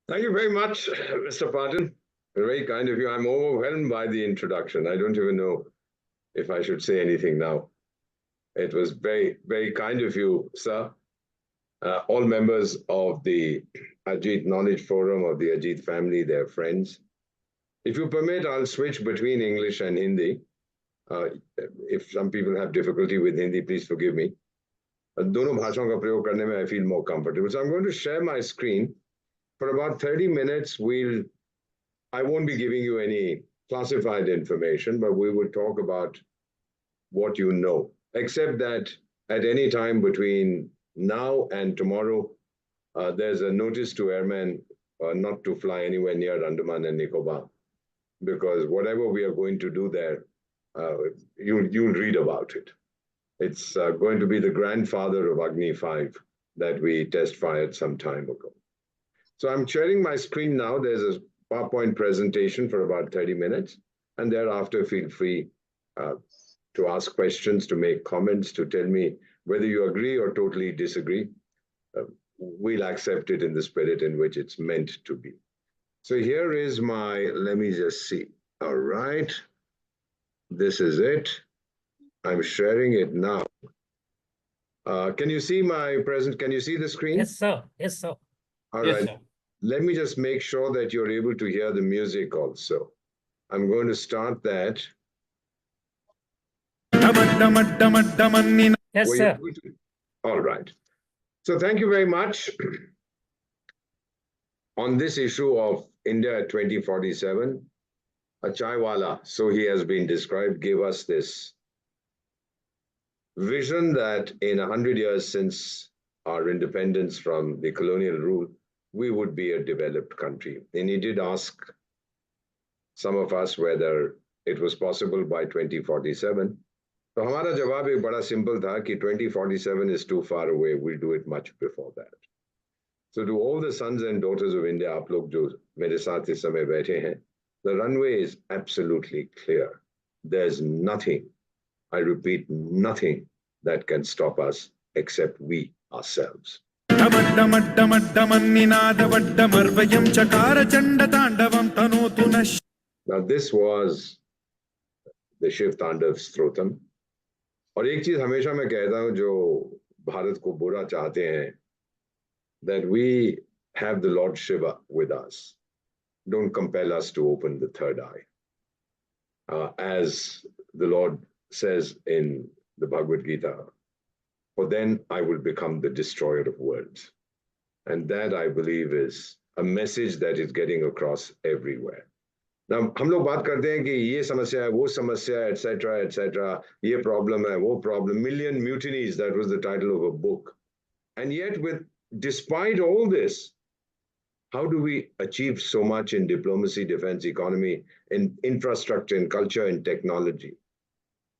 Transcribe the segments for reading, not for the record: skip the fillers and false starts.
Thank you very much, Mr. Parton. Very kind of you. I'm overwhelmed by the introduction. I don't even know if I should say anything now. It was very, very kind of you, sir. All members of the Ajit Knowledge Forum, of the Ajit family, their friends. If you permit, I'll switch between English and Hindi. If some people have difficulty with Hindi, please forgive me. दोनों भाषाओं का प्रयोग करने में I feel more comfortable. So I'm going to share my screen. For about 30 minutes, I won't be giving you any classified information, but we will talk about what you know, except that at any time between now and tomorrow, there's a notice to airmen not to fly anywhere near Andaman and Nicobar, because whatever we are going to do there, you'll read about it. It's going to be the grandfather of Agni 5 that we test fired some time ago. So I'm sharing my screen now. There's a PowerPoint presentation for about 30 minutes, and thereafter feel free to ask questions, to make comments, to tell me whether you agree or totally disagree. We'll accept it in the spirit in which it's meant to be. So here is let me just see. All right. This is it. I'm sharing it now. Can you see can you see the screen? Yes, sir. Yes, sir. All right. Sir. Let me just make sure that you're able to hear the music also. I'm going to start that. Yes, sir. All right. So thank you very much. On this issue of India 2047, a chaiwala, so he has been described, gave us this vision that in 100 years since our independence from the colonial rule, we would be a developed country. And he did ask some of us whether it was possible by 2047. So हमारा जवाब एक बड़ा simple था कि 2047 is too far away. We'll do it much before that. So to all the sons and daughters of India, आप लोग जो मेरे साथ इस समय बैठे हैं, the runway is absolutely clear. There's nothing, I repeat, nothing that can stop us except we ourselves. Now this was the Shiv Tandav Strotam. और एक चीज हमेशा मैं कहता हूं जो भारत को बुरा चाहते हैं, that we have the Lord Shiva with us. Don't compel us to open the third eye. As the Lord says in the Bhagavad Gita, for then I will become the destroyer of worlds. And that, I believe, is a message that is getting across everywhere. Now, हम लोग बात करते हैं कि ये समस्या है, वो समस्या है, etc., ये problem है, वो problem, million mutinies, that was the title of a book. And yet, despite all this, how do we achieve so much in diplomacy, defense, economy, in infrastructure, in culture, in technology?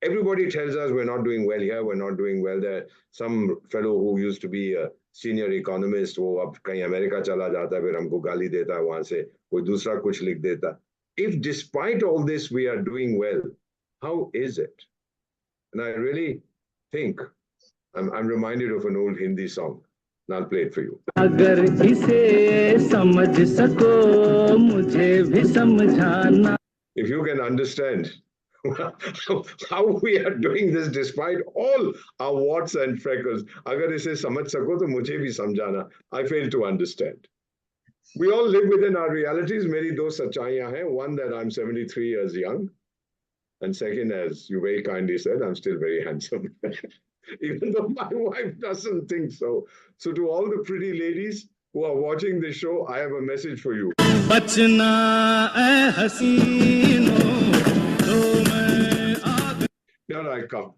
Everybody tells us we're not doing well here, we're not doing well there. Some fellow who used to be a senior economist, वो अब कहीं America चला जाता है, फिर हमको गाली देता है वहां से, कोई दूसरा कुछ लिख देता. If despite all this we are doing well, how is it? And I really think, I'm reminded of an old Hindi song. And I'll play it for you. अगर इसे समझ सको, मुझे भी समझाना. If you can understand how we are doing this despite all our warts and freckles, अगर इसे समझ सको तो मुझे भी समझाना. I fail to understand. We all live within our realities. मेरी दो सच्चाइयां हैं. One, that I'm 73 years young. And second, as you very kindly said, I'm still very handsome. Even though my wife doesn't think so. So to all the pretty ladies who are watching this show, I have a message for you. Here I come.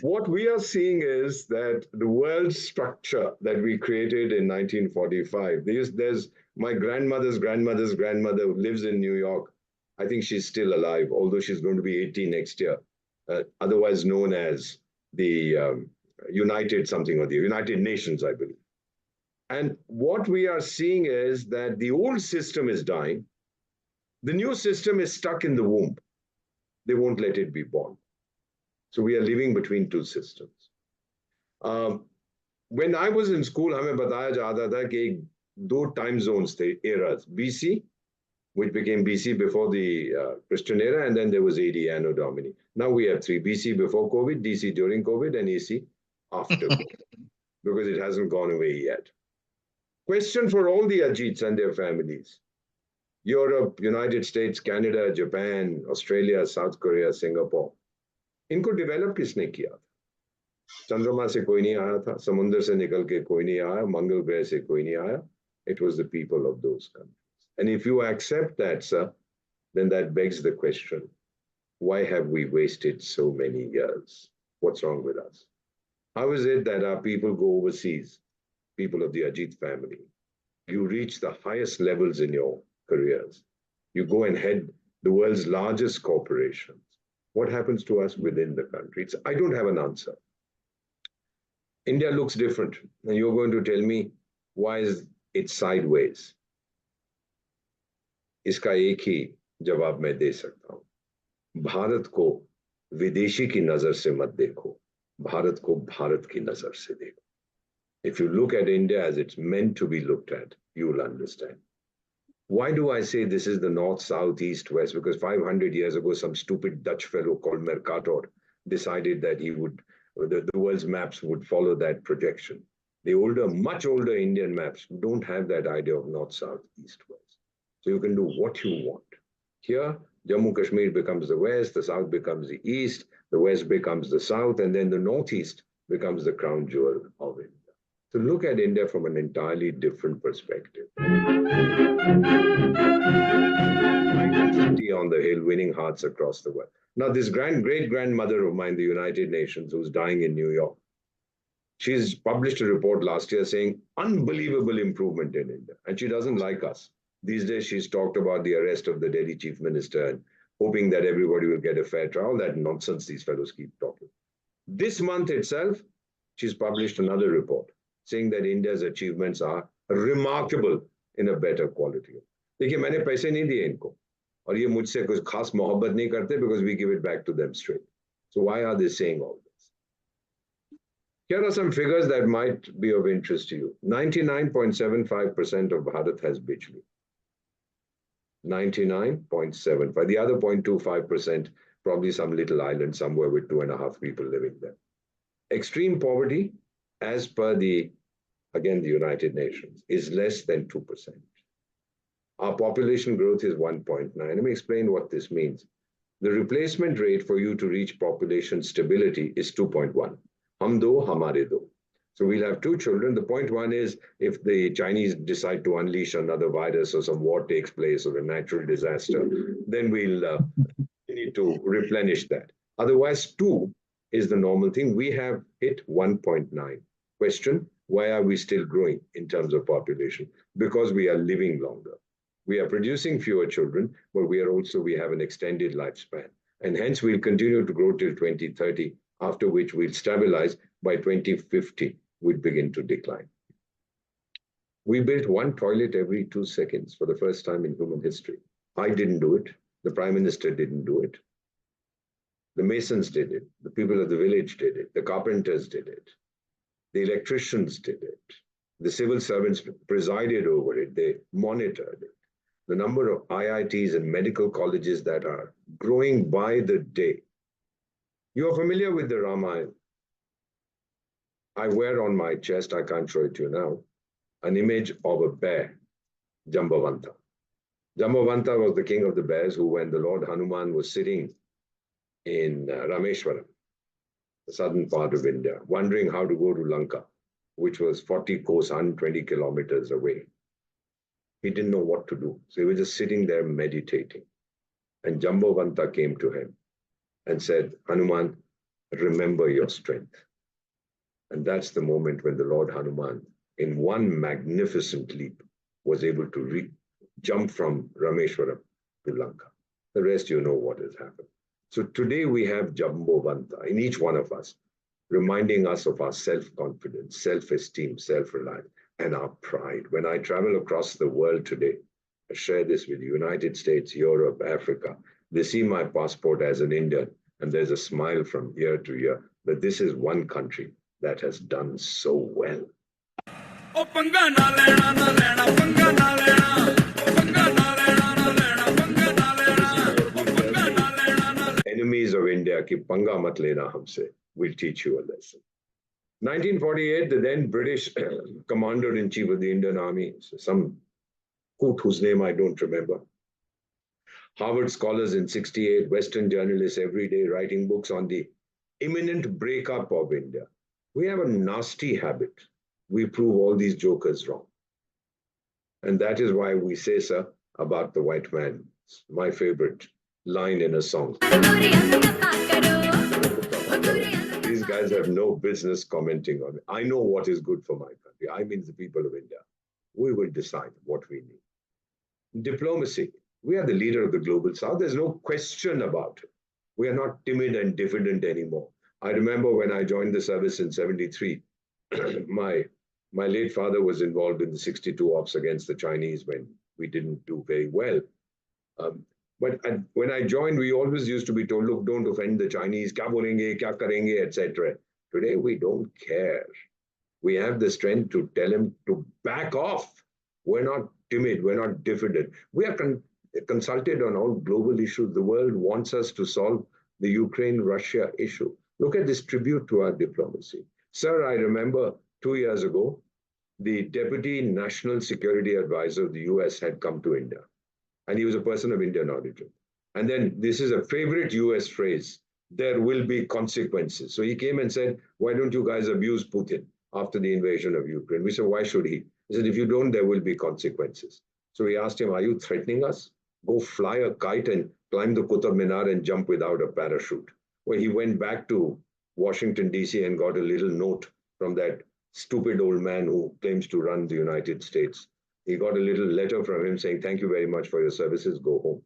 What we are seeing is that the world structure that we created in 1945, there's my grandmother's grandmother's grandmother who lives in New York. I think she's still alive, although she's going to be 80 next year, otherwise known as the United Nations, I believe. And what we are seeing is that the old system is dying. The new system is stuck in the womb. They won't let it be born. So we are living between two systems. When I was in school, हमें बताया जाता था कि दो time zones थे, eras, BC, which became BC before the Christian era, and then there was AD, Anno Domini. Now we have three: BC before COVID, DC during COVID, and AC after COVID, because it hasn't gone away yet. Question for all the Ajits and their families. Europe, United States, Canada, Japan, Australia, South Korea, Singapore. इनको develop किसने किया था? चंद्रमा से कोई नहीं आया था, समुद्र से निकल के कोई नहीं आया, मंगल ग्रह से कोई नहीं आया. It was the people of those countries. And if you accept that, sir, then that begs the question, why have we wasted so many years? What's wrong with us? How is it that our people go overseas, people of the Ajit family? You reach the highest levels in your careers. You go and head the world's largest corporations. What happens to us within the country? I don't have an answer. India looks different, and you're going to tell me why is it sideways? इसका एक ही जवाब मैं दे सकता हूं. भारत को विदेशी की नजर से मत देखो, भारत को भारत की नजर से देखो. If you look at India as it's meant to be looked at, you will understand. Why do I say this is the north, south, east, west? Because 500 years ago, some stupid Dutch fellow called Mercator decided that the world's maps would follow that projection. The older, much older Indian maps don't have that idea of north, south, east, west. So you can do what you want. Here, Jammu Kashmir becomes the west, the south becomes the east, the west becomes the south, and then the northeast becomes the crown jewel of India. So look at India from an entirely different perspective. City on the hill, winning hearts across the world. Now, this great-grandmother of mine, the United Nations, who's dying in New York, she's published a report last year saying unbelievable improvement in India, and she doesn't like us. These days, she's talked about the arrest of the Delhi chief minister and hoping that everybody will get a fair trial. That nonsense these fellows keep talking. This month itself, she's published another report saying that India's achievements are remarkable in a better quality. देखिए, मैंने पैसे नहीं दिए इनको, और ये मुझसे कुछ खास मोहब्बत नहीं करते, because we give it back to them straight. So why are they saying all this? Here are some figures that might be of interest to you. 99.75% of Bharat has Bijli. 99.75. The other 0.25%, probably some little island somewhere with 2.5 people living there. Extreme poverty, as per the United Nations, is less than 2%. Our population growth is 1.9. Let me explain what this means. The replacement rate for you to reach population stability is 2.1. Hum do, hamare do. So we'll have two children. The point one is, if the Chinese decide to unleash another virus or some war takes place or a natural disaster, then we'll need to replenish that. Otherwise, 2 is the normal thing. We have hit 1.9. Question, why are we still growing in terms of population? Because we are living longer. We are producing fewer children, but we have an extended lifespan. And hence we'll continue to grow till 2030, after which we'll stabilize. By 2050, we'll begin to decline. We built one toilet every 2 seconds for the first time in human history. I didn't do it. The Prime Minister didn't do it. The masons did it. The people of the village did it. The carpenters did it. The electricians did it. The civil servants presided over it. They monitored it. The number of IITs and medical colleges that are growing by the day. You are familiar with the Ramayana. I wear on my chest, I can't show it to you now, an image of a bear, Jambavanta. Jambavanta was the king of the bears who, when the Lord Hanuman was sitting in Rameshwaram, the southern part of India, wondering how to go to Lanka, which was 40 course, 120 kilometers away. He didn't know what to do. So he was just sitting there meditating. And Jambavanta came to him and said, Hanuman, remember your strength. And that's the moment when the Lord Hanuman, in one magnificent leap, was able to jump from Rameshwaram to Lanka. The rest, you know what has happened. So today we have Jambavanta in each one of us, reminding us of our self-confidence, self-esteem, self-reliance, and our pride. When I travel across the world today, I share this with the United States, Europe, Africa. They see my passport as an Indian, and there's a smile from ear to ear that this is one country that has done so well. ਉਹ ਪੰਗਾ ਨਾ ਲੈਣਾ ਨਾ ਲੈਣਾ ਪੰਗਾ ਨਾ ਲੈਣਾ ਉਹ ਪੰਗਾ ਨਾ ਲੈਣਾ ਨਾ ਲੈਣਾ ਪੰਗਾ ਨਾ ਲੈਣਾ ਉਹ ਪੰਗਾ ਨਾ ਲੈਣਾ ਨਾ enemies of India ki panga mat lena humse, we'll teach you a lesson. 1948, the then British commander-in-chief of the Indian Army, some coot whose name I don't remember, Harvard scholars in 68, Western journalists every day writing books on the imminent breakup of India. We have a nasty habit. We prove all these jokers wrong. And that is why we say, sir, about the white man. It's my favorite line in a song. These guys have no business commenting on it. I know what is good for my country. I mean the people of India. We will decide what we need. Diplomacy. We are the leader of the global south. There's no question about it. We are not timid and diffident anymore. I remember when I joined the service in 73, my late father was involved in the 62 ops against the Chinese when we didn't do very well. But when I joined, we always used to be told, look, don't offend the Chinese, kya bolenge, kya karenge, etc. Today, we don't care. We have the strength to tell them to back off. We're not timid, we're not diffident. We are consulted on all global issues. The world wants us to solve the Ukraine-Russia issue. Look at this tribute to our diplomacy. Sir, I remember 2 years ago, the Deputy National Security Advisor of the US had come to India. And he was a person of Indian origin. And then this is a favorite US phrase, there will be consequences. So he came and said, why don't you guys abuse Putin after the invasion of Ukraine? We said, why should he? He said, if you don't, there will be consequences. So we asked him, are you threatening us? Go fly a kite and climb the Qutb Minar and jump without a parachute. Well, he went back to Washington, D.C. and got a little note from that stupid old man who claims to run the United States. He got a little letter from him saying, thank you very much for your services, go home.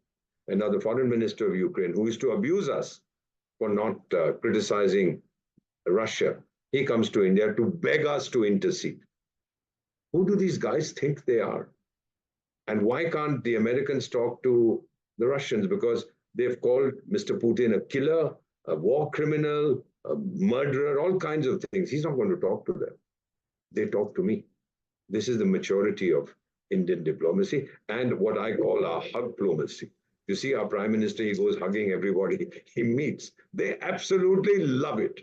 And now the foreign minister of Ukraine, who used to abuse us for not criticizing Russia, he comes to India to beg us to intercede. Who do these guys think they are? And why can't the Americans talk to the Russians? Because they've called Mr. Putin a killer, a war criminal, a murderer, all kinds of things. He's not going to talk to them. They talk to me. This is the maturity of Indian diplomacy and what I call our hug diplomacy. You see our Prime Minister, he goes hugging everybody he meets. They absolutely love it.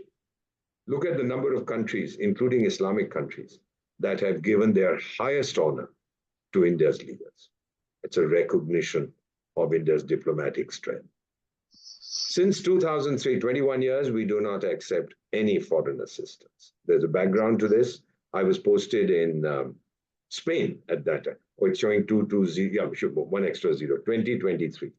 Look at the number of countries, including Islamic countries, that have given their highest honor to India's leaders. It's a recognition of India's diplomatic strength. Since 2003, 21 years, we do not accept any foreign assistance. There's a background to this. I was posted in Spain at that time. Oh, it's showing 220, yeah, we should go, one extra zero, 2023.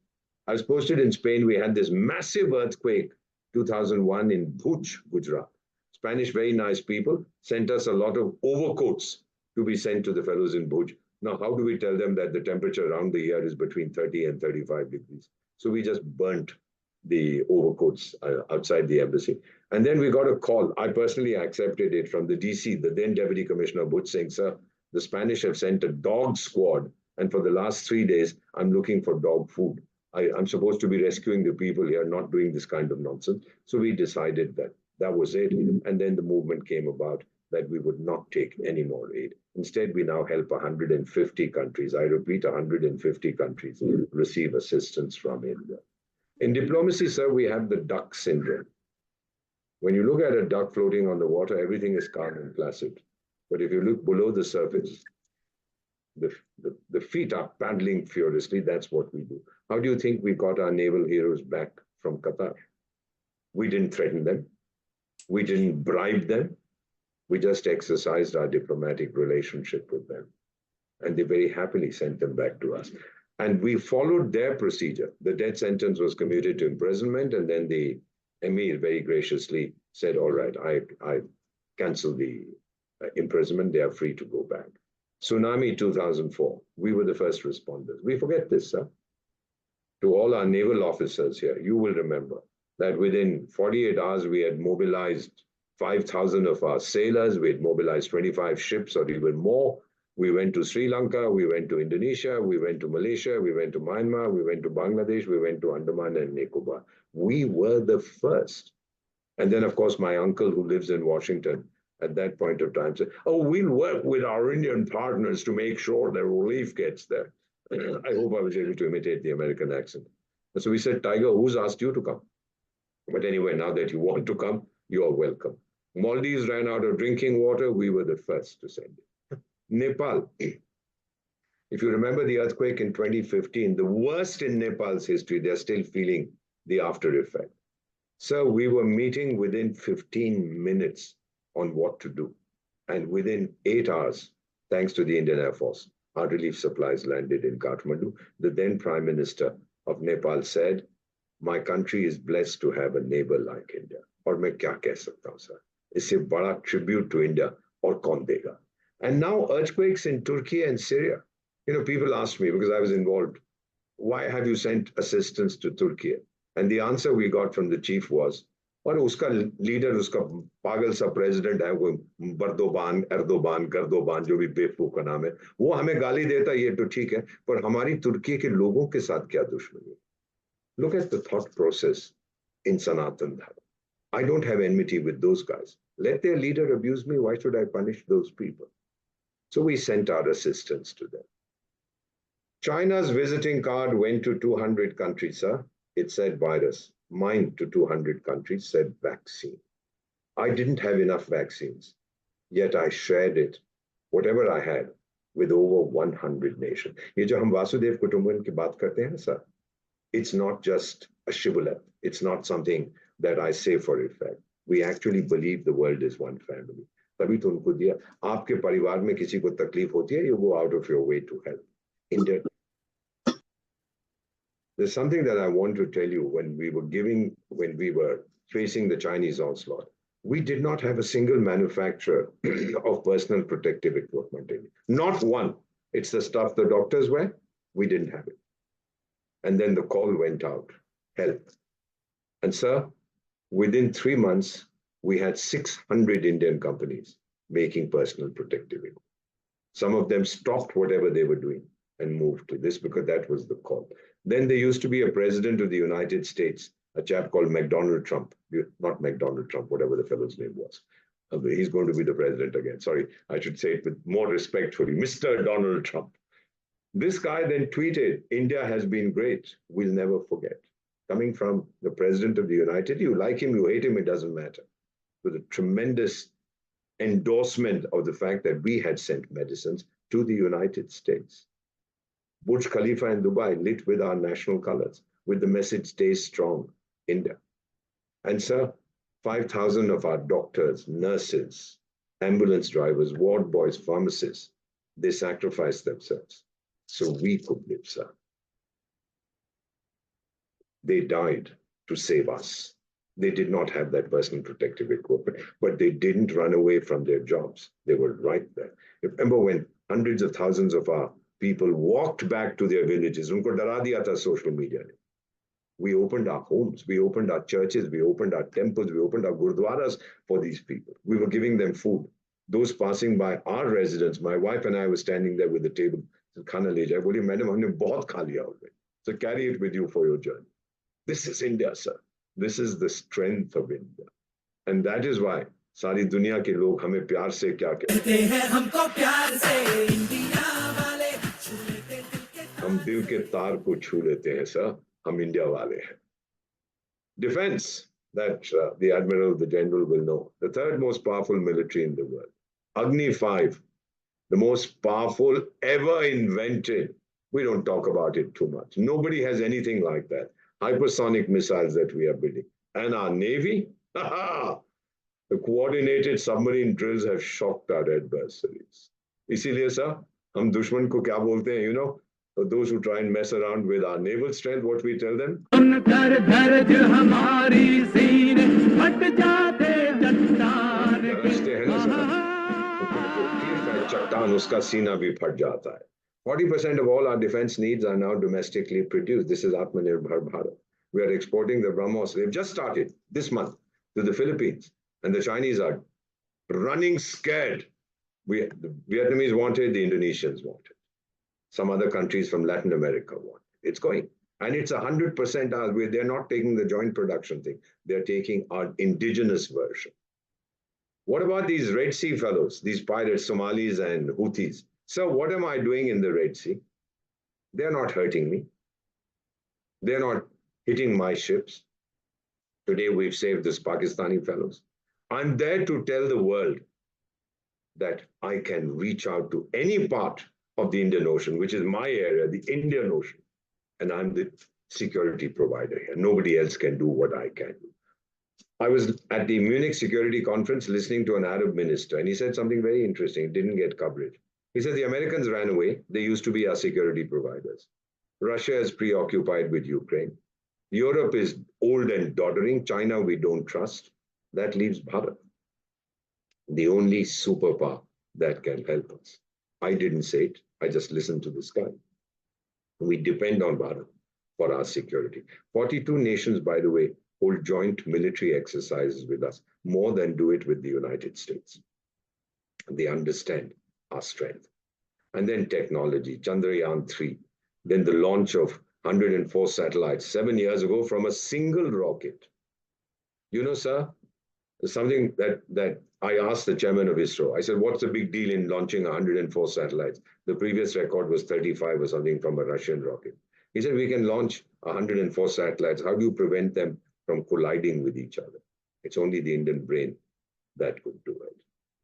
I was posted in Spain. We had this massive earthquake, 2001 in Bhuj, Gujarat. Spanish, very nice people, sent us a lot of overcoats to be sent to the fellows in Bhuj. Now, how do we tell them that the temperature around the year is between 30 and 35 degrees? So we just burnt the overcoats outside the embassy. And then we got a call. I personally accepted it from the DC, the then Deputy Commissioner Bhuj, saying, sir, the Spanish have sent a dog squad. And for the last 3 days, I'm looking for dog food. I'm supposed to be rescuing the people here, not doing this kind of nonsense. So we decided that that was it. And then the movement came about that we would not take any more aid. Instead, we now help 150 countries. I repeat, 150 countries receive assistance from India. In diplomacy, sir, we have the duck syndrome. When you look at a duck floating on the water, everything is calm and placid. But if you look below the surface, the feet are paddling furiously. That's what we do. How do you think we got our naval heroes back from Qatar? We didn't threaten them. We didn't bribe them. We just exercised our diplomatic relationship with them. And they very happily sent them back to us. And we followed their procedure. The death sentence was commuted to imprisonment, and then the Emir very graciously said, all right, I cancel the imprisonment. They are free to go back. Tsunami 2004, we were the first responders. We forget this, sir. To all our naval officers here, you will remember that within 48 hours, we had mobilized 5,000 of our sailors. We had mobilized 25 ships or even more. We went to Sri Lanka, we went to Indonesia, we went to Malaysia, we went to Myanmar, we went to Bangladesh, we went to Andaman and Nicobar. We were the first. And then, of course, my uncle who lives in Washington at that point of time said, oh, we'll work with our Indian partners to make sure the relief gets there. I hope I was able to imitate the American accent. And so we said, Tiger, who's asked you to come? But anyway, now that you want to come, you are welcome. Maldives ran out of drinking water. We were the first to send it. Nepal. If you remember the earthquake in 2015, the worst in Nepal's history, they're still feeling the after effect. So we were meeting within 15 minutes on what to do. And within 8 hours, thanks to the Indian Air Force, our relief supplies landed in Kathmandu. The then Prime Minister of Nepal said, my country is blessed to have a neighbor like India. और मैं क्या कह सकता हूँ sir? इससे बड़ा tribute to India और कौन देगा? And now earthquakes in Turkey and Syria. You know, people asked me, because I was involved, why have you sent assistance to Turkey? And the answer we got from the chief was, और उसका leader, उसका पागल सा president है, वो बर्दोबान, एर्दोबान, गर्दोबान, जो भी बेवकूफ का नाम है, वो हमें गाली देता, ये तो ठीक है, पर हमारी तुर्की के लोगों के साथ क्या दुश्मनी? Look at the thought process in Sanatan Dharma. I don't have enmity with those guys. Let their leader abuse me. Why should I punish those people? So we sent our assistance to them. China's visiting card went to 200 countries, sir. It said virus. Mine to 200 countries said vaccine. I didn't have enough vaccines, yet I shared it, whatever I had, with over 100 nations. ये जो हम वासुदेव कुटुंबकम की बात करते हैं, sir, it's not just a shibboleth. It's not something that I say for effect. We actually believe the world is one family. तभी तो उनको दिया. आपके परिवार में किसी को तकलीफ होती है, you go out of your way to help. India. There's something that I want to tell you. When we were facing the Chinese onslaught, we did not have a single manufacturer of personal protective equipment. Not one. It's the stuff the doctors wear. We didn't have it. And then the call went out, help. And sir, within 3 months, we had 600 Indian companies making personal protective equipment. Some of them stopped whatever they were doing and moved to this because that was the call. Then there used to be a president of the United States, a chap called McDonald Trump, not McDonald Trump, whatever the fellow's name was. He's going to be the president again. Sorry, I should say it with more respectfully, Mr. Donald Trump. This guy then tweeted, India has been great, we'll never forget. Coming from the president of the United, you like him, you hate him, it doesn't matter. With a tremendous endorsement of the fact that we had sent medicines to the United States. Burj Khalifa in Dubai lit with our national colors, with the message, stay strong, India. And sir, 5,000 of our doctors, nurses, ambulance drivers, ward boys, pharmacists, they sacrificed themselves so we could live, sir. They died to save us. They did not have that personal protective equipment, but they didn't run away from their jobs. They were right there. Remember when hundreds of thousands of our people walked back to their villages, unko dara diya tha social media ne. We opened our homes, we opened our churches, we opened our temples, we opened our gurdwaras for these people. We were giving them food. Those passing by our residence, my wife and I were standing there with the table. Khana le jaye. Boli, madam, humne bahut kha liya already. So carry it with you for your journey. This is India, sir. This is the strength of India. And that is why सारी दुनिया के लोग हमें प्यार से क्या कहते हैं, हमको प्यार से इंडिया वाले छू लेते हैं, हम दिल के तार को छू लेते हैं सर, हम इंडिया वाले हैं. Defense, that the admiral, the general will know. The third most powerful military in the world. Agni 5, the most powerful ever invented. We don't talk about it too much. Nobody has anything like that. Hypersonic missiles that we are building. And our Navy, the coordinated submarine drills have shocked our adversaries. इसीलिए sir, हम दुश्मन को क्या बोलते हैं, you know? For those who try and mess around with our naval strength, what we tell them? चट्टान उसका सीना भी फट जाता है. 40% of all our defense needs are now domestically produced. This is Atmanirbhar Bharat. We are exporting the BrahMos. They've just started this month to the Philippines. And the Chinese are running scared. The Vietnamese want it, the Indonesians want it. Some other countries from Latin America want it. It's going. And it's 100% ours. They're not taking the joint production thing. They're taking our indigenous version. What about these Red Sea fellows, these pirates, Somalis and Houthis? So what am I doing in the Red Sea? They're not hurting me. They're not hitting my ships. Today we've saved these Pakistani fellows. I'm there to tell the world that I can reach out to any part of the Indian Ocean, which is my area, the Indian Ocean, and I'm the security provider here. Nobody else can do what I can do. I was at the Munich Security Conference listening to an Arab minister, and he said something very interesting. It didn't get coverage. He said the Americans ran away. They used to be our security providers. Russia is preoccupied with Ukraine. Europe is old and doddering. China, we don't trust. That leaves Bharat, the only superpower that can help us. I didn't say it. I just listened to this guy. We depend on Bharat for our security. 42 nations, by the way, hold joint military exercises with us, more than do it with the United States. They understand our strength. And then technology, Chandrayaan 3, then the launch of 104 satellites 7 years ago from a single rocket. You know, sir, something that I asked the chairman of ISRO. I said, what's the big deal in launching 104 satellites? The previous record was 35 or something from a Russian rocket. He said, we can launch 104 satellites. How do you prevent them from colliding with each other? It's only the Indian brain that could do it.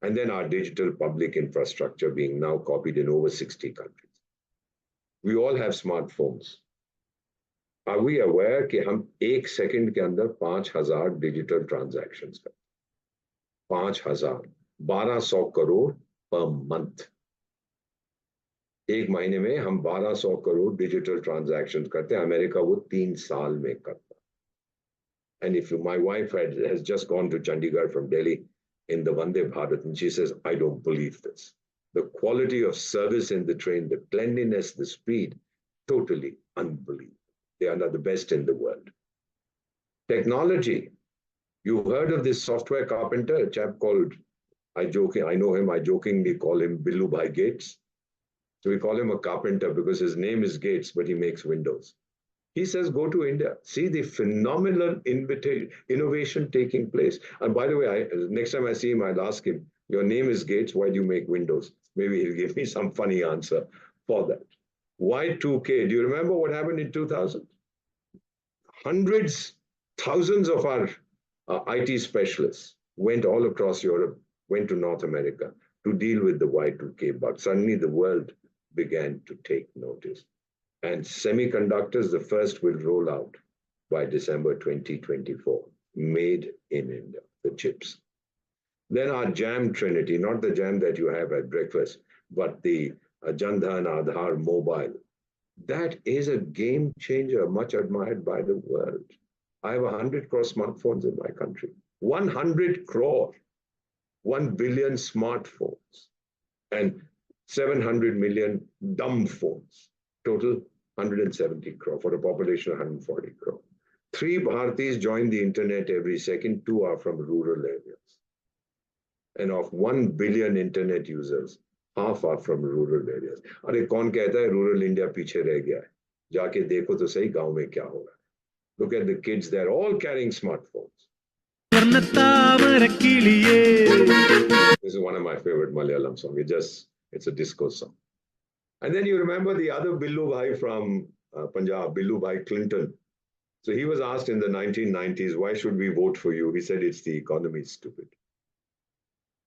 And then our digital public infrastructure being now copied in over 60 countries. We all have smartphones. Are we aware कि हम 1 second के अंदर 5,000 digital transactions करते हैं? 5,000, 1,200 crore per month. एक महीने में हम 1,200 करोड़ डिजिटल ट्रांजैक्शंस करते हैं. अमेरिका वो 3 साल में करता. And if my wife has just gone to Chandigarh from Delhi in the Vande Bharat, and she says, I don't believe this. The quality of service in the train, the cleanliness, the speed, totally unbelievable. They are the best in the world. Technology. You heard of this software carpenter, a chap called, I know him, I jokingly call him Billu Bhai Gates. So we call him a carpenter because his name is Gates, but he makes windows. He says, go to India, see the phenomenal innovation taking place. And by the way, next time I see him, I'll ask him, your name is Gates, why do you make windows? Maybe he'll give me some funny answer for that. Y2K, do you remember what happened in 2000? Hundreds, thousands of our IT specialists went all across Europe, went to North America to deal with the Y2K bug. Suddenly the world began to take notice. And semiconductors, the first will roll out by December 2024, made in India, the chips. Then our jam trinity, not the jam that you have at breakfast, but the Jandhan Aadhaar mobile. That is a game changer, much admired by the world. I have 100 crore smartphones in my country. 100 crore, 1 billion smartphones, and 700 million dumb phones. Total 170 crore for a population of 140 crore. 3 Bharatis join the internet every second, 2 are from rural areas. And of 1 billion internet users, half are from rural areas. अरे कौन कहता है rural India पीछे रह गया है? जाके देखो तो सही गांव में क्या हो रहा है. Look at the kids, they're all carrying smartphones. This is one of my favorite Malayalam songs. It's a disco song. And then you remember the other Billu Bhai from Punjab, Billu Bhai Clinton. So he was asked in the 1990s, why should we vote for you? He said, it's the economy, stupid.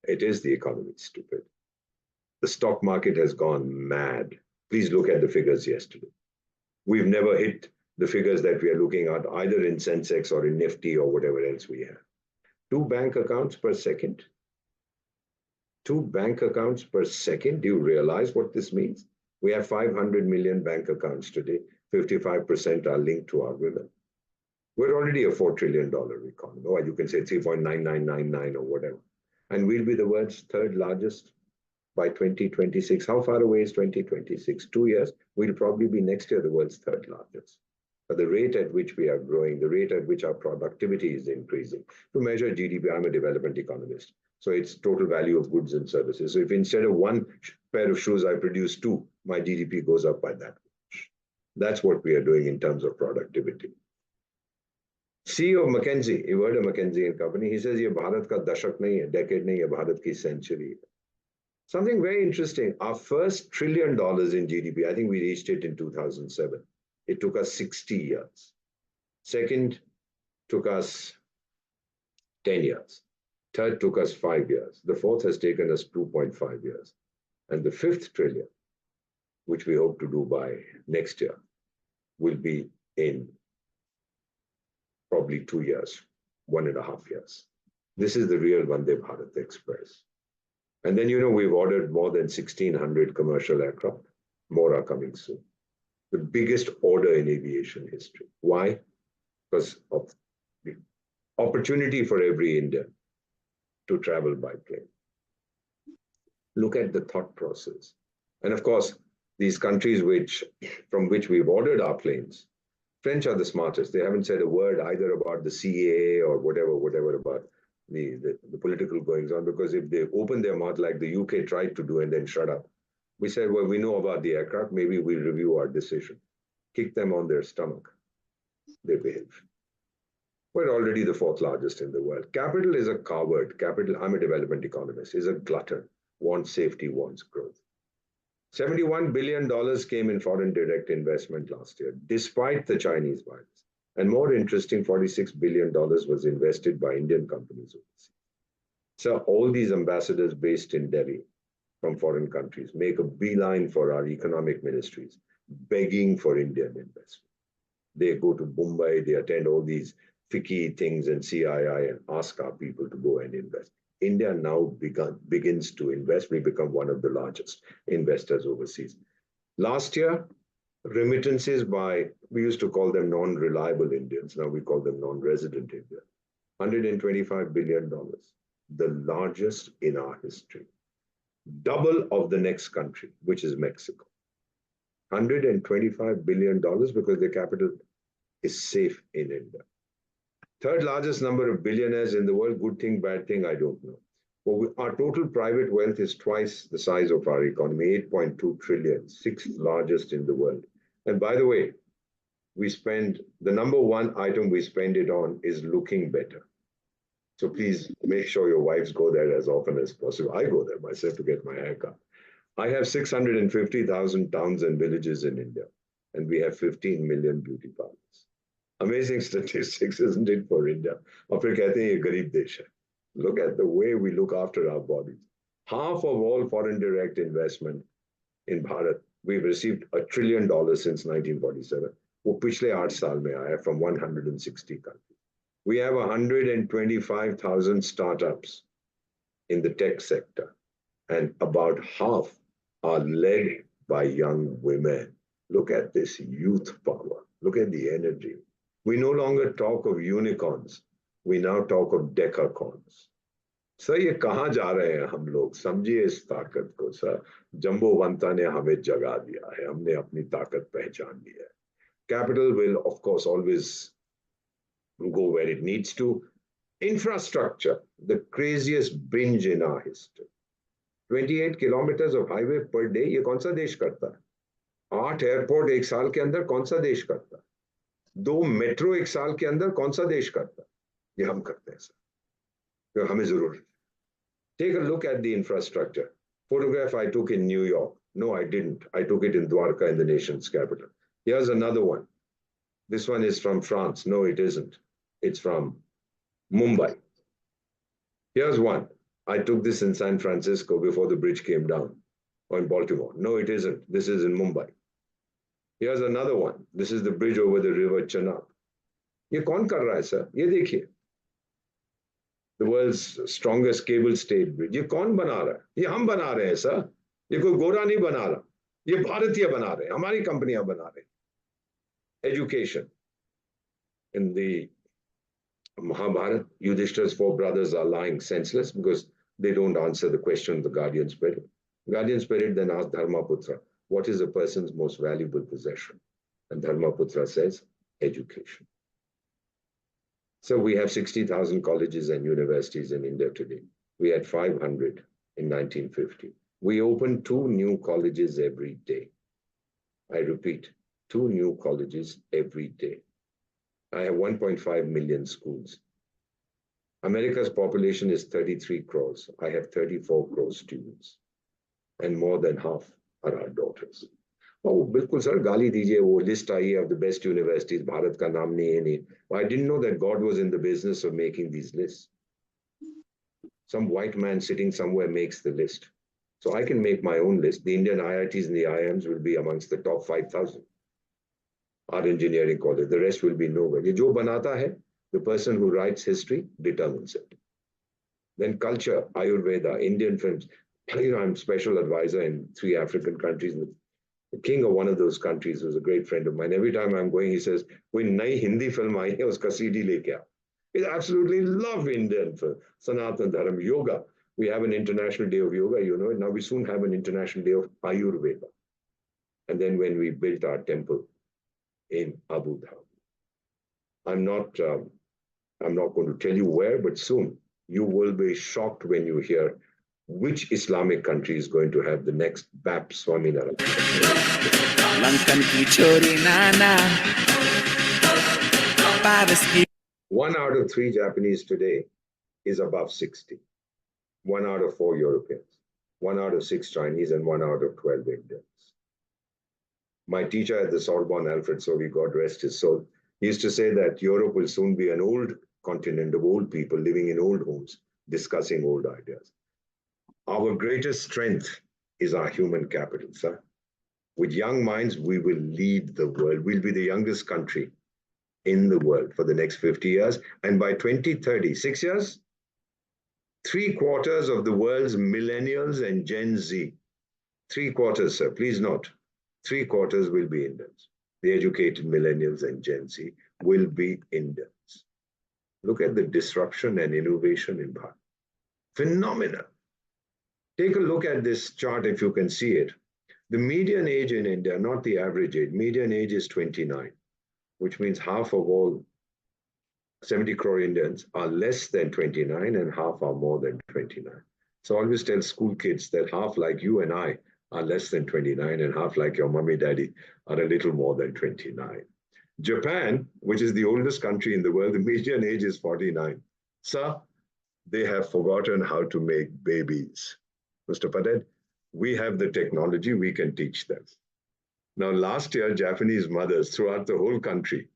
It is the economy, stupid. The stock market has gone mad. Please look at the figures yesterday. We've never hit the figures that we are looking at, either in Sensex or in Nifty or whatever else we have. 2 bank accounts per second. 2 bank accounts per second. Do you realize what this means? We have 500 million bank accounts today. 55% are linked to our women. We're already a $4 trillion economy. Or you can say 3.9999 or whatever. And we'll be the world's 3rd largest by 2026. How far away is 2026? 2 years. We'll probably be next year the world's 3rd largest. But the rate at which we are growing, the rate at which our productivity is increasing. To measure GDP, I'm a development economist. So it's total value of goods and services. So if instead of 1 pair of shoes, I produce 2, my GDP goes up by that much. That's what we are doing in terms of productivity. CEO of McKinsey, you heard of McKinsey and Company, he says, ये भारत का दशक नहीं है, decade नहीं है, भारत की century. Something very interesting. Our first $1 trillion in GDP, I think we reached it in 2007. It took us 60 years. Second took us 10 years. Third took us 5 years. The fourth has taken us 2.5 years. And the fifth trillion, which we hope to do by next year, will be in probably 2 years, 1.5 years. This is the real Vande Bharat Express. And then, we've ordered more than 1,600 commercial aircraft. More are coming soon. The biggest order in aviation history. Why? Because of the opportunity for every Indian to travel by plane. Look at the thought process. And of course, these countries from which we've ordered our planes, French are the smartest. They haven't said a word either about the CAA or whatever about the political goings on, because if they open their mouth like the UK tried to do and then shut up, we said, well, we know about the aircraft, maybe we'll review our decision. Kick them on their stomach. They behave. We're already the fourth largest in the world. Capital is a coward. Capital, I'm a development economist, is a glutton, wants safety, wants growth. $71 billion came in foreign direct investment last year, despite the Chinese virus. And more interesting, $46 billion was invested by Indian companies overseas. So all these ambassadors based in Delhi from foreign countries make a beeline for our economic ministries, begging for Indian investment. They go to Mumbai, they attend all these FICCI things and CII and ask our people to go and invest. India now begins to invest. We become one of the largest investors overseas. Last year, remittances we used to call them non-reliable Indians. Now we call them non-resident Indians. $125 billion, the largest in our history. Double of the next country, which is Mexico. $125 billion because the capital is safe in India. Third largest number of billionaires in the world, good thing, bad thing, I don't know. But our total private wealth is twice the size of our economy, 8.2 trillion, sixth largest in the world. And by the way, the number one item we spend it on is looking better. So please make sure your wives go there as often as possible. I go there myself to get my hair cut. I have 650,000 towns and villages in India, and we have 15 million beauty parlors. Amazing statistics, isn't it, for India? और फिर कहते हैं ये गरीब देश है. Look at the way we look after our bodies. Half of all foreign direct investment in Bharat, we've received $1 trillion since 1947. वो पिछले 8 साल में आया from 160 countries. We have 125,000 startups in the tech sector, and about half are led by young women. Look at this youth power. Look at the energy. We no longer talk of unicorns. We now talk of decacorns. Sir ये कहाँ जा रहे हैं हम लोग? समझिए इस ताकत को सर. जंबोवंता ने हमें जगा दिया है. हमने अपनी ताकत पहचान ली है. Capital will, of course, always go where it needs to. Infrastructure, the craziest binge in our history. 28 kilometers of highway per day, ये कौन सा देश करता है? 8 एयरपोर्ट एक साल के अंदर कौन सा देश करता है? 2 मेट्रो एक साल के अंदर कौन सा देश करता है? ये हम करते हैं सर. तो हमें जरूरत. Take a look at the infrastructure. Photograph I took in New York. No, I didn't. I took it in Dwarka, in the nation's capital. Here's another one. This one is from France. No, it isn't. It's from Mumbai. Here's one. I took this in San Francisco before the bridge came down, or in Baltimore. No, it isn't. This is in Mumbai. Here's another one. This is the bridge over the river Chenab. ये कौन कर रहा है sir? ये देखिए. The world's strongest cable stayed bridge. ये कौन बना रहा है? ये हम बना रहे हैं सर. ये कोई गोरा नहीं बना रहा. ये भारतीय बना रहे हैं. हमारी कंपनियां बना रहे हैं. Education. In the Mahabharata, Yudhishthira's 4 brothers are lying senseless because they don't answer the question of the guardian spirit. Guardian spirit then asks Dharmaputra, what is a person's most valuable possession? And Dharmaputra says, education. So we have 60,000 colleges and universities in India today. We had 500 in 1950. We open 2 new colleges every day. I repeat, 2 new colleges every day. I have 1.5 million schools. America's population is 33 crores. I have 34 crores students. And more than half are our daughters. Oh, बिल्कुल sir, गाली दीजिए वो list आई है of the best universities. Bharat का नाम नहीं है नहीं. I didn't know that God was in the business of making these lists. Some white man sitting somewhere makes the list. So I can make my own list. The Indian IITs and the IIMs will be amongst the top 5,000. Our engineering college, the rest will be nowhere. ये जो बनाता है, the person who writes history determines it. Then culture, Ayurveda, Indian films. You know, I'm special advisor in 3 African countries. The king of one of those countries was a great friend of mine. Every time I'm going, he says, "Koi nayi Hindi film aayi hai, uska CD leke aa." He absolutely love Indian film, Sanatan Dharam, yoga. We have an international day of yoga, you know. Now we soon have an international day of Ayurveda. And then when we built our temple in Abu Dhabi, I'm not going to tell you where, but soon you will be shocked when you hear which Islamic country is going to have the next BAP Swaminarayan. Lankan ki chori nana, Paris ki 1 out of 3 Japanese today is above 60. 1 out of 4 Europeans, 1 out of 6 Chinese, and 1 out of 12 Indians. My teacher at the Sorbonne, Alfred Sauvy, God rest his soul, he used to say that Europe will soon be an old continent of old people living in old homes, discussing old ideas. Our greatest strength is our human capital, sir. With young minds, we will lead the world. We'll be the youngest country in the world for the next 50 years. And by 2030, 6 years, 3/4 of the world's millennials and Gen Z, 3/4, sir, please note, 3/4 will be Indians. The educated millennials and Gen Z will be Indians. Look at the disruption and innovation in Bharat. Phenomenal. Take a look at this chart if you can see it. The median age in India, not the average age, median age is 29, which means half of all 70 crore Indians are less than 29 and half are more than 29. So I always tell school kids that half like you and I are less than 29 and half like your mommy, daddy are a little more than 29. Japan, which is the oldest country in the world, the median age is 49. Sir, they have forgotten how to make babies. Mr. Patel, we have the technology, we can teach them. Now, last year, Japanese mothers throughout the whole country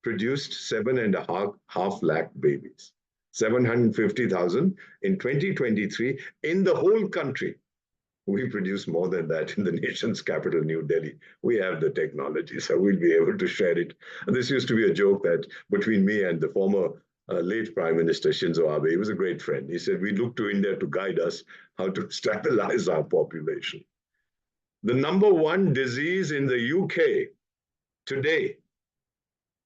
produced 7.5 lakh babies, 750,000 in 2023 in the whole country. We produce more than that in the nation's capital, New Delhi. We have the technology, so we'll be able to share it. And this used to be a joke that between me and the former late Prime Minister Shinzo Abe, he was a great friend. He said, we look to India to guide us how to stabilize our population. The #1 disease in the UK today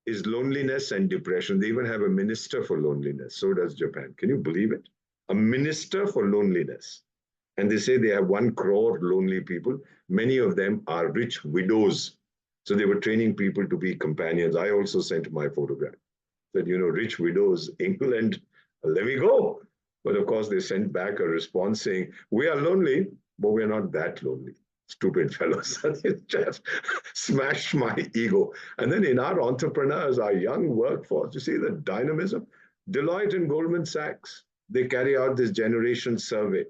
is loneliness and depression. They even have a minister for loneliness. So does Japan. Can you believe it? A minister for loneliness. And they say they have 1 crore lonely people. Many of them are rich widows. So they were training people to be companions. I also sent my photograph. That, you know, rich widows, England, let me go. But of course, they sent back a response saying, we are lonely, but we're not that lonely. Stupid fellows. It just smashed my ego. And then in our entrepreneurs, our young workforce, you see the dynamism? Deloitte and Goldman Sachs, they carry out this generation survey.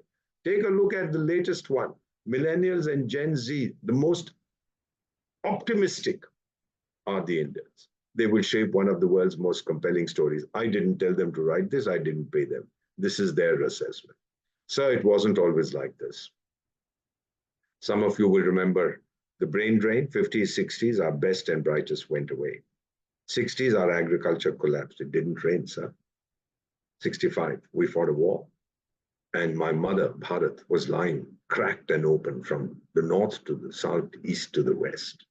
Take a look at the latest one. Millennials and Gen Z, the most optimistic are the Indians. They will shape one of the world's most compelling stories. I didn't tell them to write this. I didn't pay them. This is their assessment. Sir, it wasn't always like this. Some of you will remember the brain drain, 50s, 60s, our best and brightest went away. 60s, our agriculture collapsed. It didn't rain, sir. 65, we fought a war. And my mother, Bharat, was lying cracked and open from the north to the south, east to the west.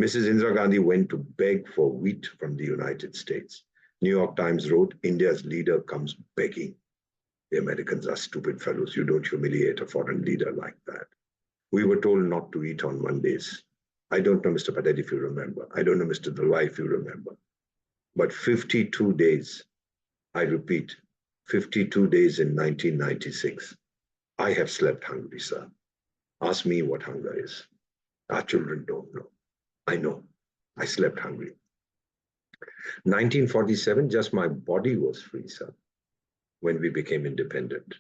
Mrs. Indira Gandhi went to beg for wheat from the United States. New York Times wrote, India's leader comes begging. The Americans are stupid fellows. You don't humiliate a foreign leader like that. We were told not to eat on Mondays. I don't know, Mr. Patel, if you remember. I don't know, Mr. Dalwai, if you remember. But 52 days, I repeat, 52 days in 1996, I have slept hungry, sir. Ask me what hunger is. Our children don't know. I know. I slept hungry. 1947, just my body was free, sir, when we became independent.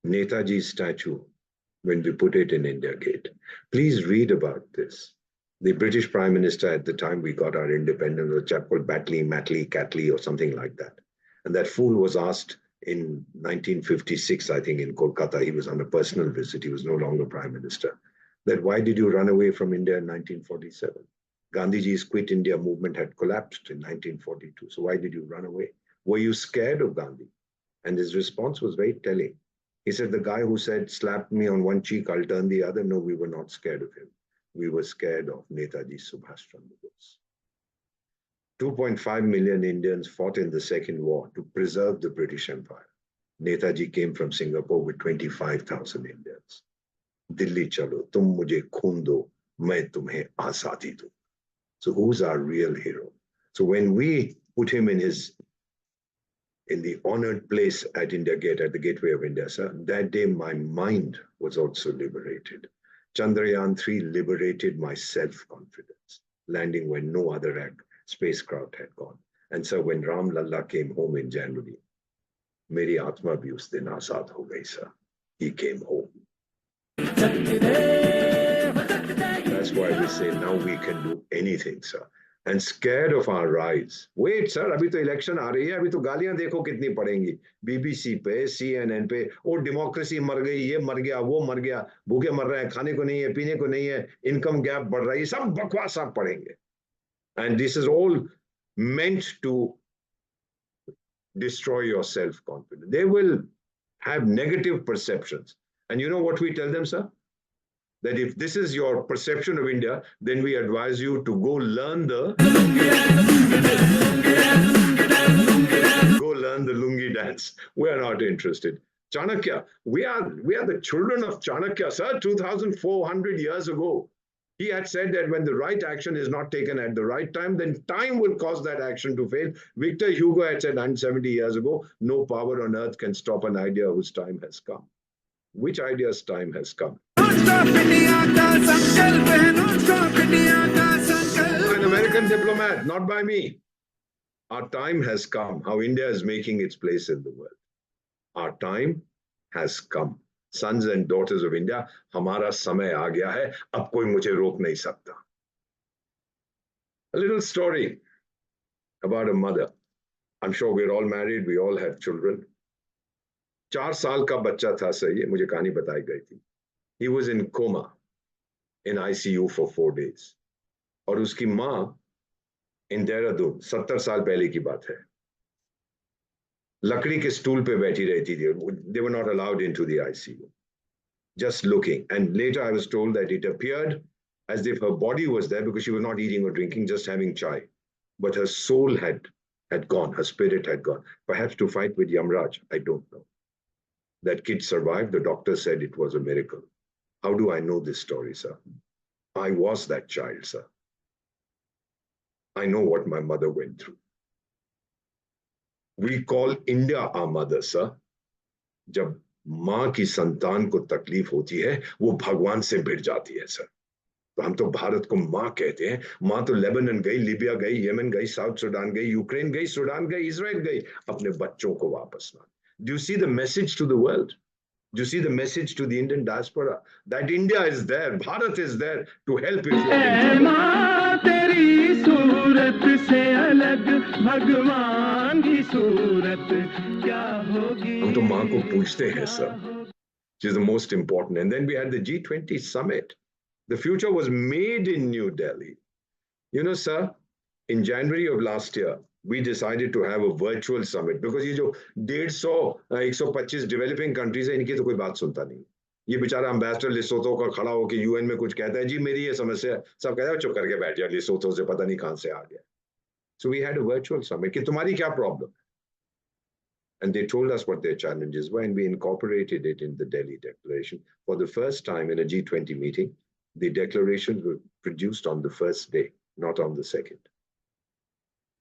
Netaji's statue, when we put it in India Gate. Please read about this. The British Prime Minister at the time we got our independence was a chap called Matley, Catley, or something like that. And that fool was asked in 1956, I think, in Kolkata. He was on a personal visit. He was no longer Prime Minister. That why did you run away from India in 1947? Gandhiji's Quit India movement had collapsed in 1942. So why did you run away? Were you scared of Gandhi? And his response was very telling. He said, the guy who said, slap me on one cheek, I'll turn the other. No, we were not scared of him. We were scared of Netaji Subhash Chandra Bose. 2.5 million Indians fought in the Second War to preserve the British Empire. Netaji came from Singapore with 25,000 Indians. Dilli chalo, tum mujhe khoon do, main tumhe azadi do. So who's our real hero? So when we put him in the honored place at India Gate, at the gateway of India, sir, that day my mind was also liberated. Chandrayaan-3 liberated my self-confidence, landing when no other spacecraft had gone. And so when Ram Lalla came home in January, meri atma bhi us din azad ho gayi, sir. He came home. That's why we say now we can do anything, sir. And scared of our rise. Wait, sir, अभी तो election आ रही है, अभी तो गालियां देखो कितनी पड़ेंगी. BBC पे, CNN पे, ओ democracy मर गई, ये मर गया, वो मर गया, भूखे मर रहे हैं, खाने को नहीं है, पीने को नहीं है, income gap बढ़ रही है, सब बकवास आप पढ़ेंगे. And this is all meant to destroy your self-confidence. They will have negative perceptions. And you know what we tell them, sir? That if this is your perception of India, then we advise you to go learn the lungi dance. We are not interested. Chanakya, we are the children of Chanakya, sir. 2,400 years ago, he had said that when the right action is not taken at the right time, then time will cause that action to fail. Victor Hugo had said 170 years ago, no power on earth can stop an idea whose time has come. Which idea's time has come? An American diplomat, not by me. Our time has come. How India is making its place in the world. Our time has come. Sons and daughters of India, हमारा समय आ गया है. अब कोई मुझे रोक नहीं सकता. A little story about a mother. I'm sure we're all married. We all have children. 4 साल का बच्चा था सर, ये मुझे कहानी बताई गई थी. He was in coma, in ICU for 4 days. और उसकी माँ in Dehradun, 70 साल पहले की बात है, लकड़ी के स्टूल पे बैठी रहती थी. They were not allowed into the ICU. Just looking. And later I was told that it appeared as if her body was there because she was not eating or drinking, just having chai. But her soul had gone, her spirit had gone. Perhaps to fight with Yamraj, I don't know. That kid survived. The doctor said it was a miracle. How do I know this story, sir? I was that child, sir. I know what my mother went through. We call India our mother, sir. जब माँ की संतान को तकलीफ होती है, वो भगवान से भिड़ जाती है, सर. तो हम तो भारत को माँ कहते हैं. माँ तो लेबनान गई, लीबिया गई, यमन गई, साउथ सुडान गई, यूक्रेन गई, सुडान गई, इजराइल गई, अपने बच्चों को वापस ला. Do you see the message to the world? Do you see the message to the Indian diaspora? That India is there, Bharat is there to help if you are in trouble. हम तो माँ को पूछते हैं, sir. She's the most important. And then we had the G20 summit. The future was made in New Delhi. You know, sir, in January of last year, we decided to have a virtual summit because ये जो 150 developing countries है, इनकी तो कोई बात सुनता नहीं. ये बेचारा एम्बेसडर लिसोथो का खड़ा होकर यूएन में कुछ कहता है, जी मेरी ये समस्या, सब कहता है चुप करके बैठ जा, लिसोथो से पता नहीं कहां से आ गया. So we had a virtual summit. कि तुम्हारी क्या problem? And they told us what their challenges were, and we incorporated it in the Delhi Declaration. For the first time in a G20 meeting, the declarations were produced on the first day, not on the second.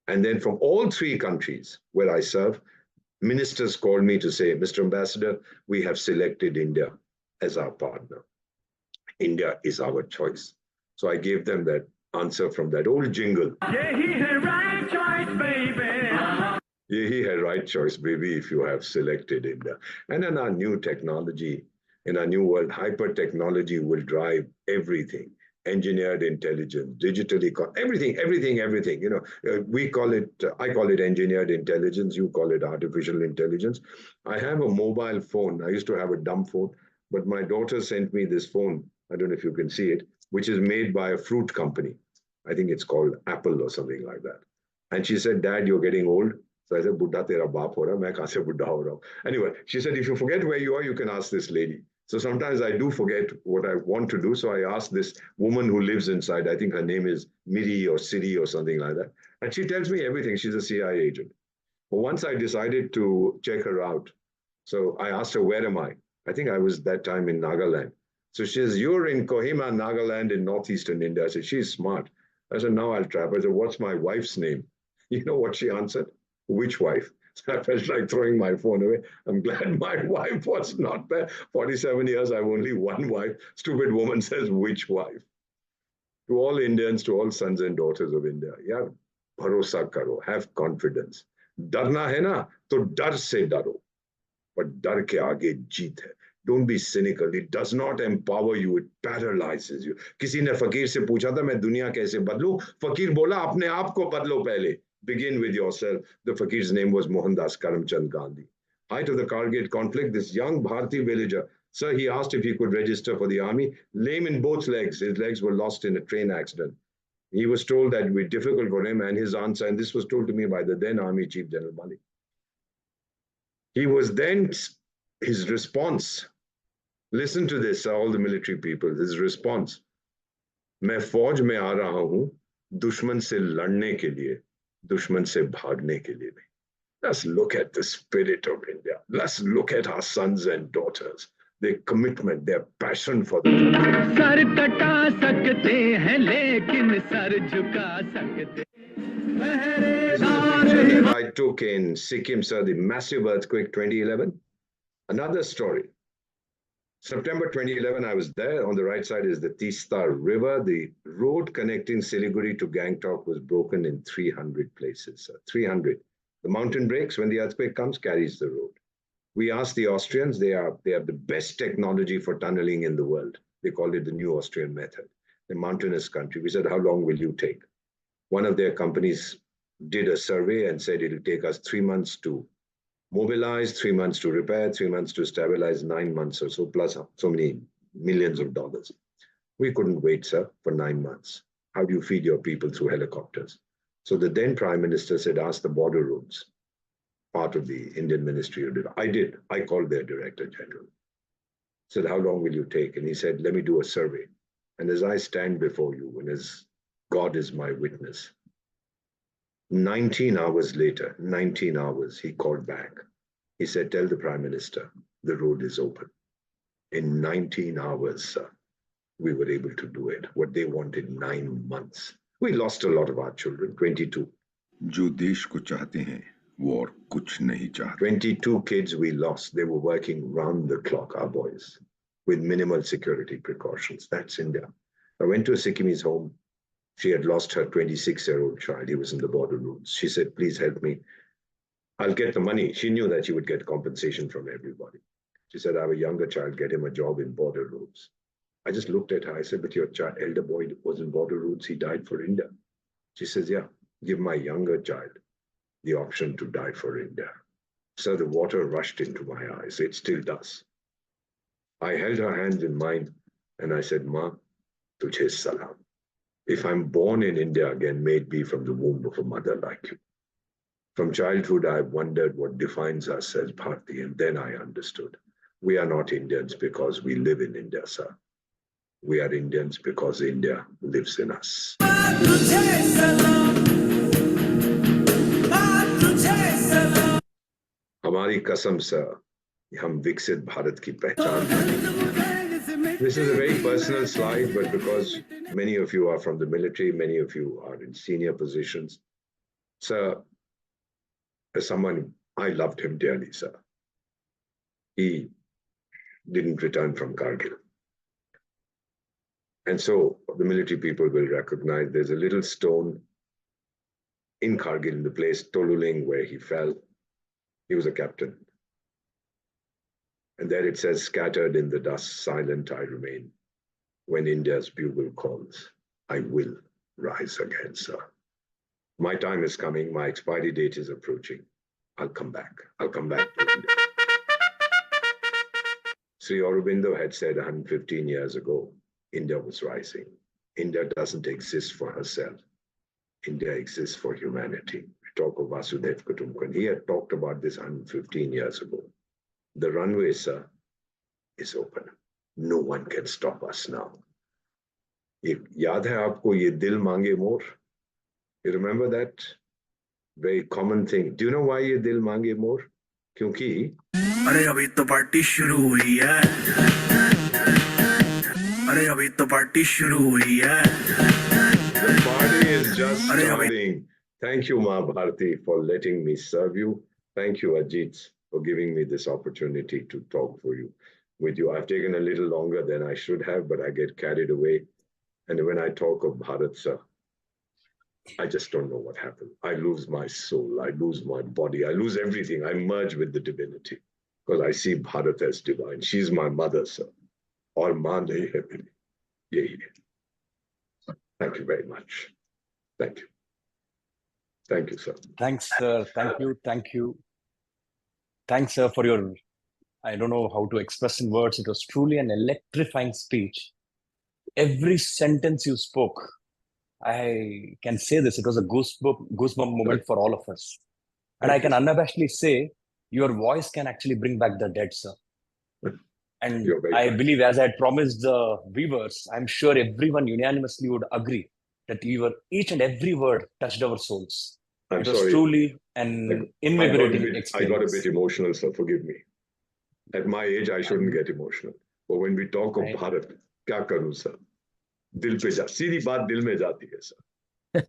And then from all 3 countries where I serve, ministers called me to say, Mr. Ambassador, we have selected India as our partner. India is our choice. So I gave them that answer from that old jingle. यही है right choice, baby. He had right choice, baby, if you have selected India. And in our new technology, in our new world, hyper technology will drive everything. Engineered intelligence, digitally, everything. You know, we call it, I call it engineered intelligence. You call it artificial intelligence. I have a mobile phone. I used to have a dumb phone, but my daughter sent me this phone. I don't know if you can see it, which is made by a fruit company. I think it's called Apple or something like that. And she said, Dad, you're getting old. So I said, Buddha tera baap ho raha, main kahan se Buddha ho raha. Anyway, she said, if you forget where you are, you can ask this lady. So sometimes I do forget what I want to do. So I ask this woman who lives inside, I think her name is Miri or Siri or something like that. And she tells me everything. She's a CIA agent. But once I decided to check her out, so I asked her, where am I? I think I was that time in Nagaland. So she says, you're in Kohima, Nagaland in northeastern India. I said, she's smart. I said, now I'll trap her. I said, what's my wife's name? You know what she answered? Which wife? So I felt like throwing my phone away. I'm glad my wife was not there. 47 years, I have only one wife. Stupid woman says, which wife? To all Indians, to all sons and daughters of India, yeah, bharosa karo, have confidence. Darna hai na, to dar se daro. But dar ke aage jeet hai. Don't be cynical. It does not empower you. It paralyzes you. किसी ने फकीर से पूछा था मैं दुनिया कैसे बदलूं? फकीर बोला अपने आप को बदलो पहले. Begin with yourself. The fakir's name was Mohandas Karamchand Gandhi. Height of the Kargil conflict, this young Bharati villager, sir, he asked if he could register for the army, lame in both legs. His legs were lost in a train accident. He was told that it would be difficult for him, and his answer, and this was told to me by the then Army Chief General Malik. He was then, his response, listen to this, all the military people, his response, मैं फौज में आ रहा हूं दुश्मन से लड़ने के लिए दुश्मन से भागने के लिए नहीं. Let's look at the spirit of India. Let's look at our sons and daughters, their commitment, their passion for the country. Sir कटा सकते हैं लेकिन सर झुका सकते. This is a picture that I took in Sikkim, sir, the massive earthquake 2011. Another story. September 2011, I was there. On the right side is the Tista River. The road connecting Siliguri to Gangtok was broken in 300 places. 300. The mountain breaks when the earthquake comes, carries the road. We asked the Austrians, they have the best technology for tunneling in the world. They call it the new Austrian method. The mountainous country. We said, how long will you take? One of their companies did a survey and said it'll take us 3 months to mobilize, 3 months to repair, 3 months to stabilize, 9 months or so, plus so many millions of dollars. We couldn't wait, sir, for 9 months. How do you feed your people through helicopters? So the then Prime Minister said, ask the border roads, part of the Indian Ministry. I did. I called their Director General. Said, how long will you take? And he said, let me do a survey. And as I stand before you, and as God is my witness, 19 hours later, 19 hours, he called back. He said, tell the Prime Minister, the road is open. In 19 hours, sir, we were able to do it. What they wanted 9 months. We lost a lot of our children, 22. जो देश को चाहते हैं वो और कुछ नहीं चाहते. 22 kids we lost. They were working round the clock, our boys, with minimal security precautions. That's India. I went to a Sikkimese home. She had lost her 26-year-old child. He was in the border roads. She said, please help me. I'll get the money. She knew that she would get compensation from everybody. She said, I have a younger child, get him a job in border roads. I just looked at her. I said, but your elder boy was in border roads. He died for India. She says, yeah, give my younger child the option to die for India. So the water rushed into my eyes. It still does. I held her hands in mine and I said, Ma, tujhe salam. If I'm born in India again, may it be from the womb of a mother like you. From childhood, I wondered what defines us as Bharati, and then I understood. We are not Indians because we live in India, sir. We are Indians because India lives in us. हमारी कसम sir, हम विकसित भारत की पहचान हैं. This is a very personal slide, but because many of you are from the military, many of you are in senior positions. Sir, as someone, I loved him dearly, sir. He didn't return from Kargil. And so the military people will recognize there's a little stone in Kargil, in the place Toluling where he fell. He was a captain. And there it says, scattered in the dust, silent I remain. When India's bugle calls, I will rise again, sir. My time is coming. My expiry date is approaching. I'll come back. I'll come back to India. Sri Aurobindo had said 115 years ago, India was rising. India doesn't exist for herself. India exists for humanity. We talk of Vasudhaiv Kutumbakam. He had talked about this 115 years ago. The runway, sir, is open. No one can stop us now. Yaad hai aapko ye dil mange more? You remember that? Very common thing. Do you know why ye dil mange more? Kyunki अरे अभी तो party शुरू हुई है अरे अभी तो party शुरू हुई है the party is just starting. Thank you, Ma Bharti, for letting me serve you. Thank you, Ajit, for giving me this opportunity to talk with you. I've taken a little longer than I should have, but I get carried away. And when I talk of Bharat, sir, I just don't know what happened. I lose my soul. I lose my body. I lose everything. I merge with the divinity because I see Bharat as divine. She's my mother, sir. Aur maan nahi hai meri. Yehi hai. Thank you very much. Thank you. Thank you, sir. Thanks, sir. Thank you. Thank you. Thanks, sir, for your, I don't know how to express in words. It was truly an electrifying speech. Every sentence you spoke, I can say this, it was a goosebump moment for all of us. And I can unabashedly say, your voice can actually bring back the dead, sir. And I believe, as I had promised the viewers, I'm sure everyone unanimously would agree that each and every word touched our souls. It was truly an invigorating experience. I got a bit emotional, sir. Forgive me. At my age, I shouldn't get emotional. But when we talk of Bharat, kya karu, sir? Dil pe ja. Seedhi baat dil mein jaati hai, sir.